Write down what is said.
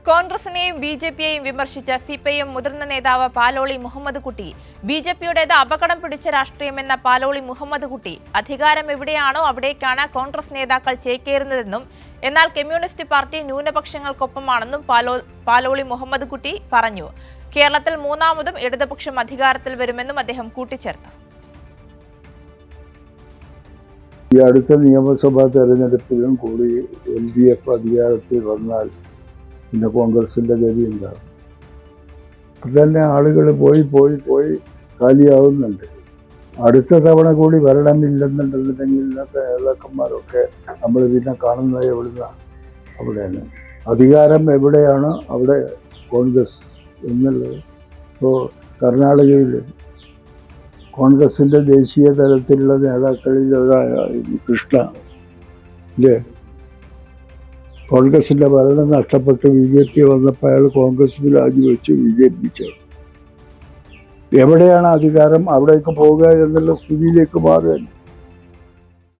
കോൺഗ്രസിനെയും ബി.ജെ.പിയെയും വിമർശിച്ച സിപിഐഎം മുതിർന്ന നേതാവ് പാലോളി മുഹമ്മദ് കുട്ടി ബി.ജെ.പിയുടേത് അപകടം പിടിച്ച രാഷ്ട്രീയമെന്ന പാലോളി മുഹമ്മദ് കുട്ടി അധികാരം എവിടെയാണോ അവിടേക്കാണ് കോൺഗ്രസ് നേതാക്കൾ ചേക്കേറുന്നതെന്നും എന്നാൽ കമ്മ്യൂണിസ്റ്റ് പാർട്ടി ന്യൂനപക്ഷങ്ങൾക്കൊപ്പമാണെന്നും പാലോളി മുഹമ്മദ് കുട്ടി പറഞ്ഞു. കേരളത്തിൽ മൂന്നാമതും ഇടതുപക്ഷം അധികാരത്തിൽ വരുമെന്നും അദ്ദേഹം കൂട്ടിച്ചേർത്തു. ഈ അടുത്ത നിയമസഭാ തെരഞ്ഞെടുപ്പിലും കൂടി LDF അധികാരത്തിൽ വന്നാൽ പിന്നെ കോൺഗ്രസിൻ്റെ ഗതി ഉണ്ടാകും. അതന്നെ ആളുകൾ പോയി കാലിയാവുന്നുണ്ട്. അടുത്ത തവണ കൂടി വരണമില്ലെന്നുണ്ടെന്നുണ്ടെങ്കിൽ ഇന്നത്തെ നേതാക്കന്മാരൊക്കെ നമ്മൾ പിന്നെ കാണുന്നത് എവിടുന്നാണ്? അവിടെയാണ് അധികാരം എവിടെയാണോ അവിടെ കോൺഗ്രസ് എന്നുള്ളത്. ഇപ്പോൾ കർണാടകയിൽ കോൺഗ്രസിൻ്റെ ദേശീയ തലത്തിലുള്ള നേതാക്കളിൽ ഒരാളായ കൃഷ്ണ ഇല്ലേ, കോൺഗ്രസിൻ്റെ ഭരണം നഷ്ടപ്പെട്ട് BJP വന്നപ്പോൾ അയാൾ കോൺഗ്രസിൽ രാജിവെച്ച് BJP ചേർന്നു. എവിടെയാണ് അധികാരം അവിടേക്ക് പോവുക എന്നുള്ള സ്ഥിതിയിലേക്ക് മാറുകയാണ്.